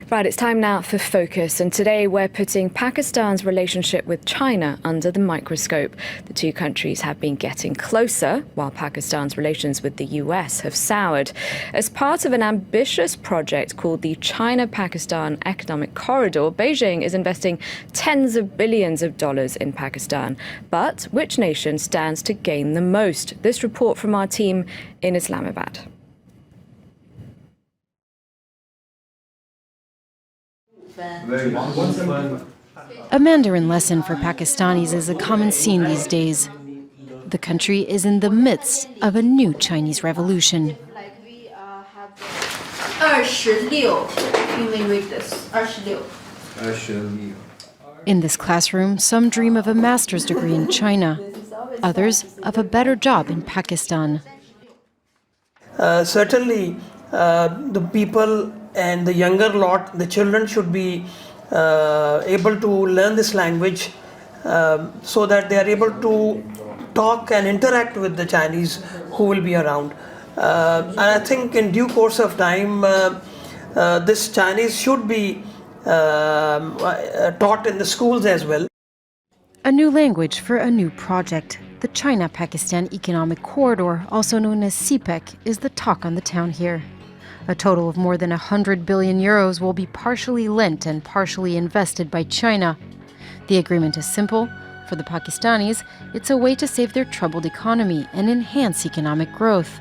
Right, it's time now for Focus, and today we're putting Pakistan's relationship with China under the microscope. The two countries have been getting closer, while Pakistan's relations with the US have soured. As part of an ambitious project called the China-Pakistan Economic Corridor, Beijing is investing tens of billions of dollars in Pakistan. But which nation stands to gain the most? This report from our team in Islamabad. A Mandarin lesson for Pakistanis is a common scene these days. The country is in the midst of a new Chinese revolution. You may read this. 26. In this classroom, some dream of a master's degree in China, others of a better job in Pakistan. Certainly, the people and the younger lot, the children should be able to learn this language so that they are able to talk and interact with the Chinese who will be around. And I think in due course of time, this Chinese should be taught in the schools as well. A new language for a new project. The China-Pakistan Economic Corridor, also known as CPEC, is the talk on the town here. A total of more than 100 billion euros will be partially lent and partially invested by China. The agreement is simple. For the Pakistanis, it's a way to save their troubled economy and enhance economic growth.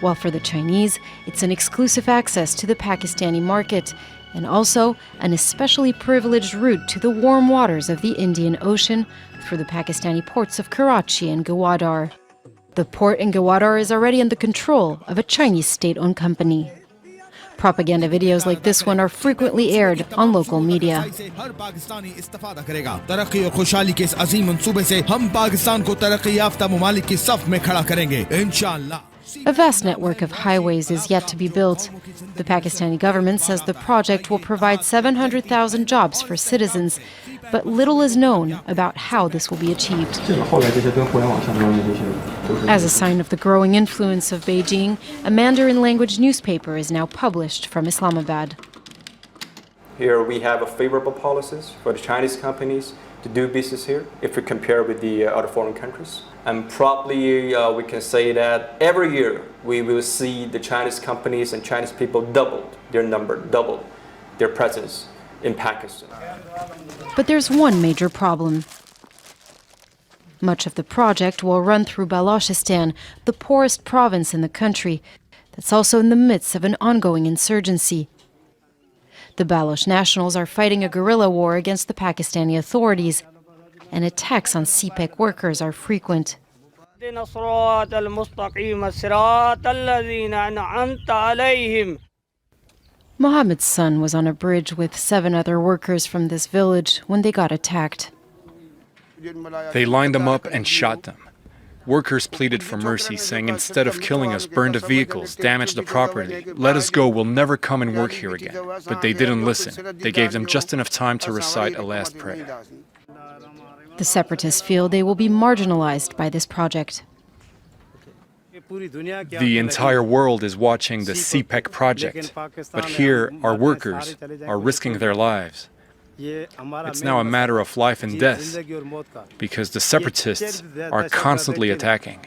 While for the Chinese, it's an exclusive access to the Pakistani market and also an especially privileged route to the warm waters of the Indian Ocean through the Pakistani ports of Karachi and Gwadar. The port in Gwadar is already in the control of a Chinese state-owned company. Propaganda videos like this one are frequently aired on local media. A vast network of highways is yet to be built. The Pakistani government says the project will provide 700,000 jobs for citizens, but little is known about how this will be achieved. As a sign of the growing influence of Beijing, a Mandarin language newspaper is now published from Islamabad. Here we have a favorable policies for the Chinese companies to do business here if we compare with the other foreign countries. And probably we can say that every year we will see the Chinese companies and Chinese people doubled their number, doubled their presence in Pakistan. But there's one major problem. Much of the project will run through Balochistan, the poorest province in the country, that's also in the midst of an ongoing insurgency. The Baloch nationals are fighting a guerrilla war against the Pakistani authorities, and attacks on CPEC workers are frequent. Mohammed's son was on a bridge with 7 other workers from this village when they got attacked. They lined them up and shot them. Workers pleaded for mercy, saying, instead of killing us, burn the vehicles, damage the property, let us go, we'll never come and work here again. But they didn't listen. They gave them just enough time to recite a last prayer. The separatists feel they will be marginalized by this project. The entire world is watching the CPEC project, but here our workers are risking their lives. It's now a matter of life and death, because the separatists are constantly attacking.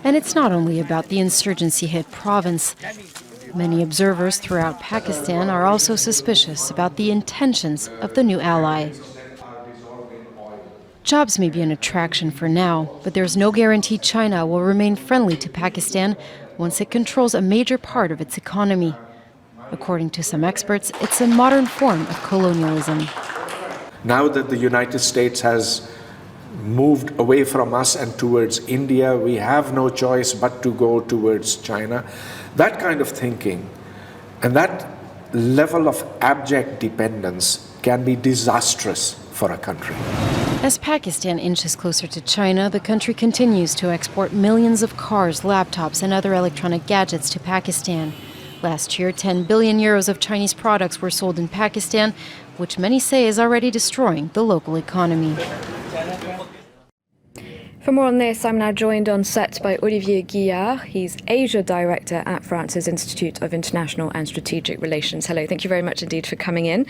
And it's not only about the insurgency-hit province. Many observers throughout Pakistan are also suspicious about the intentions of the new ally. Jobs may be an attraction for now, but there's no guarantee China will remain friendly to Pakistan once it controls a major part of its economy. According to some experts, it's a modern form of colonialism. Now that the United States has moved away from us and towards India, we have no choice but to go towards China. That kind of thinking and that level of abject dependence can be disastrous for a country. As Pakistan inches closer to China, the country continues to export millions of cars, laptops, and other electronic gadgets to Pakistan. Last year, 10 billion euros of Chinese products were sold in Pakistan, which many say is already destroying the local economy. For more on this, I'm now joined on set by Olivier Guillard. He's Asia Director at France's Institute of International and Strategic Relations. Hello, thank you very much indeed for coming in.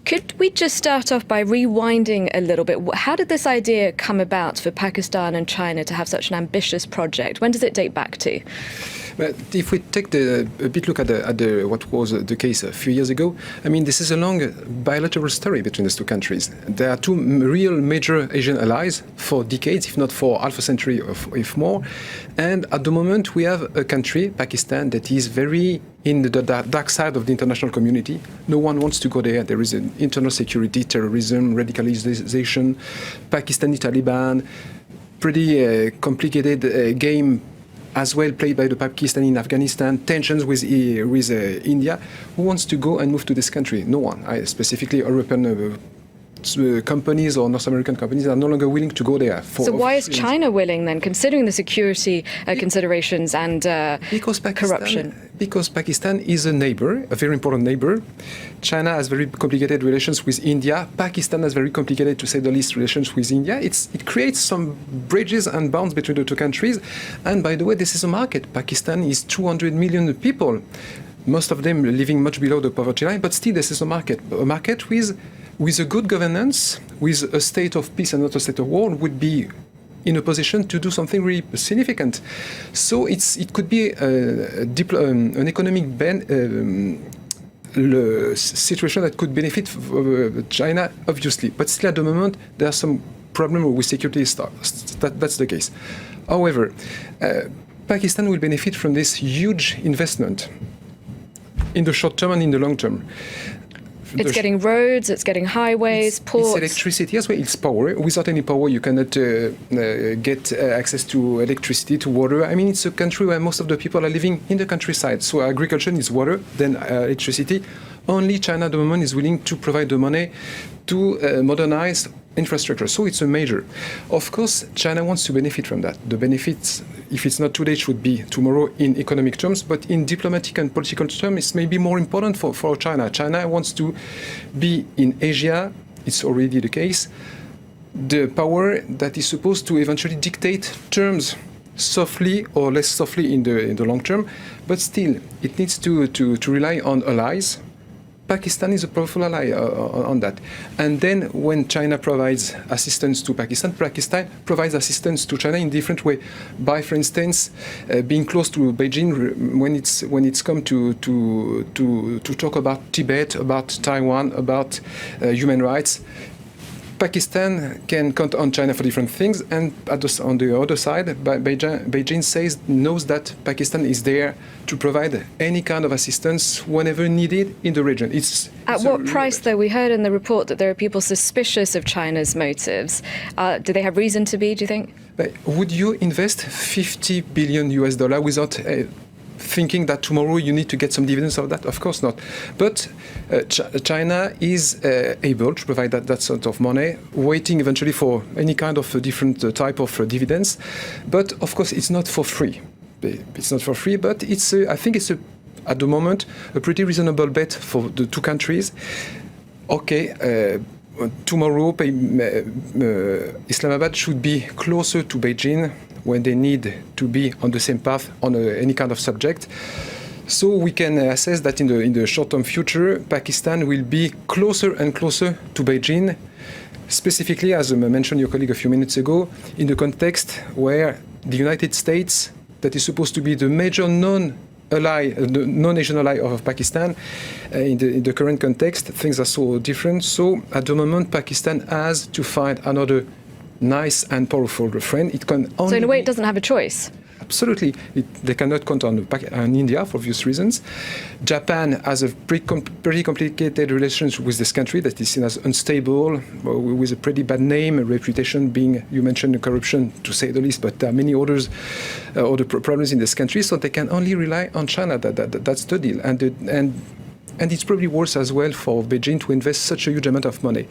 Could we just start off by rewinding a little bit? How did this idea come about for Pakistan and China to have such an ambitious project? When does it date back to? But if we take a bit look at what was the case a few years ago, I mean, this is a long bilateral story between these two countries. There are two real major Asian allies for decades, if not for half a century, if more. And at the moment, we have a country, Pakistan, that is very in the dark side of the international community. No one wants to go there. There is an internal security, terrorism, radicalization, Pakistani Taliban, pretty complicated game as well played by the Pakistani in Afghanistan, tensions with India. Who wants to go and move to this country? No one. Specifically European companies or North American companies are no longer willing to go there. So why is China willing then, considering the security considerations and corruption? Because Pakistan is a neighbor, a very important neighbor. China has very complicated relations with India. Pakistan has very complicated, to say the least, relations with India. It creates some bridges and bonds between the two countries. And by the way, this is a market. Pakistan is 200 million people, most of them living much below the poverty line, but still this is a market with a good governance, with a state of peace and not a state of war, would be in a position to do something really significant. So it could be an economic situation that could benefit China, obviously. But still at the moment, there are some problems with security. That's the case. However, Pakistan will benefit from this huge investment in the short term and in the long term. It's getting roads, it's getting highways, ports. It's electricity, yes, well, it's power. Without any power, you cannot get access to electricity, to water. I mean, it's a country where most of the people are living in the countryside. So agriculture is water, then electricity. Only China at the moment is willing to provide the money to modernize infrastructure. So it's a major. Of course, China wants to benefit from that. The benefits, if it's not today, it should be tomorrow in economic terms, but in diplomatic and political terms, it's maybe more important for China. China wants to be in Asia, it's already the case, the power that is supposed to eventually dictate terms softly or less softly in the long term, but still, it needs to rely on allies. Pakistan is a powerful ally on that. And then when China provides assistance to Pakistan, Pakistan provides assistance to China in different way. By, for instance, being close to Beijing when it's come to talk about Tibet, about Taiwan, about human rights. Pakistan can count on China for different things, and on the other side, Beijing knows that Pakistan is there to provide any kind of assistance whenever needed in the region. At what price, though? We heard in the report that there are people suspicious of China's motives. Do they have reason to be, do you think? Would you invest $50 billion without thinking that tomorrow you need to get some dividends of that? Of course not. But China is able to provide that sort of money, waiting eventually for any kind of different type of dividends. But of course, it's not for free. It's not for free, but I think it's at the moment a pretty reasonable bet for the two countries. Okay. Tomorrow, Islamabad should be closer to Beijing when they need to be on the same path on any kind of subject. So we can assess that in the short-term future, Pakistan will be closer and closer to Beijing, specifically, as mentioned your colleague a few minutes ago, in the context where the United States, that is supposed to be the major non-Asian ally of Pakistan, in the current context, things are so different. So at the moment, Pakistan has to find another nice and powerful friend. It can only so in a way, it doesn't have a choice. Absolutely. They cannot count on India for obvious reasons. Japan has a pretty complicated relations with this country that is seen as unstable, with a pretty bad name, a reputation being, you mentioned corruption, to say the least, but there are many other problems in this country, so they can only rely on China. That's the deal. And it's probably worse as well for Beijing to invest such a huge amount of money.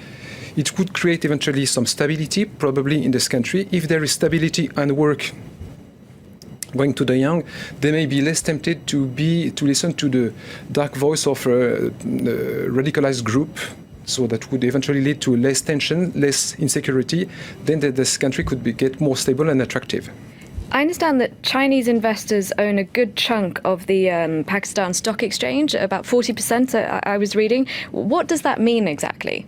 It could create eventually some stability, probably in this country. If there is stability and work going to the young, they may be less tempted to listen to the dark voice of a radicalized group So that would eventually lead to less tension, less insecurity. Then this country could get more stable and attractive. I understand that Chinese investors own a good chunk of the Pakistan Stock Exchange, about 40%, I was reading. What does that mean exactly?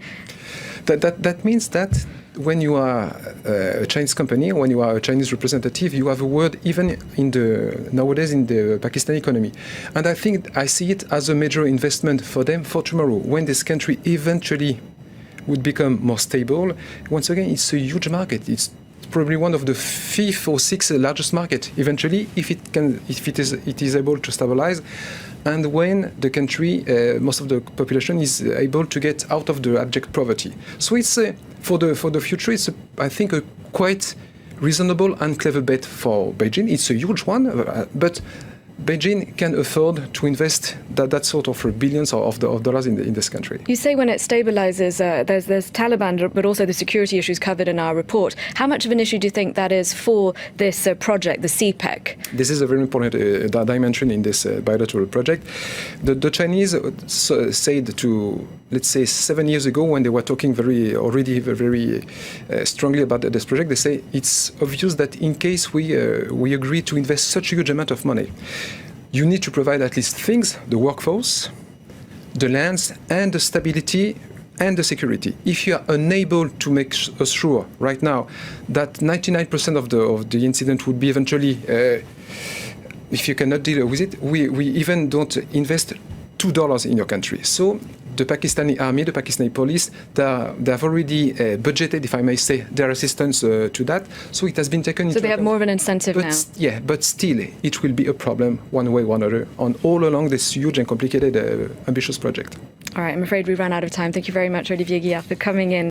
That means that when you are a Chinese company, when you are a Chinese representative, you have a word even nowadays in the Pakistani economy. And I see it as a major investment for them for tomorrow. When this country eventually would become more stable, once again, it's a huge market. It's probably one of the 5th or 6th largest market eventually, if it is able to stabilize, and when the country, most of the population is able to get out of the abject poverty. So it's for the future. It's I think a quite reasonable and clever bet for Beijing. It's a huge one, but Beijing can afford to invest that sort of billions of dollars in this country. You say when it stabilizes, there's Taliban, but also the security issues covered in our report. How much of an issue do you think that is for this project, the CPEC? This is a very important dimension in this bilateral project. The Chinese said to, let's say, 7 years ago, when they were talking very strongly about this project, they say it's obvious that in case we agree to invest such a huge amount of money, you need to provide at least things: the workforce, the lands, and the stability and the security. If you are unable to make us sure right now that 99% of the incident would be eventually, if you cannot deal with it, we even don't invest $2 in your country. So the Pakistani army, the Pakistani police, they have already budgeted, if I may say, their assistance to that. So it has been taken into account. So they have more of an incentive now. Yeah, but still, it will be a problem one way or another on all along this huge and complicated, ambitious project. All right, I'm afraid we ran out of time. Thank you very much, Olivier Guillard, for coming in.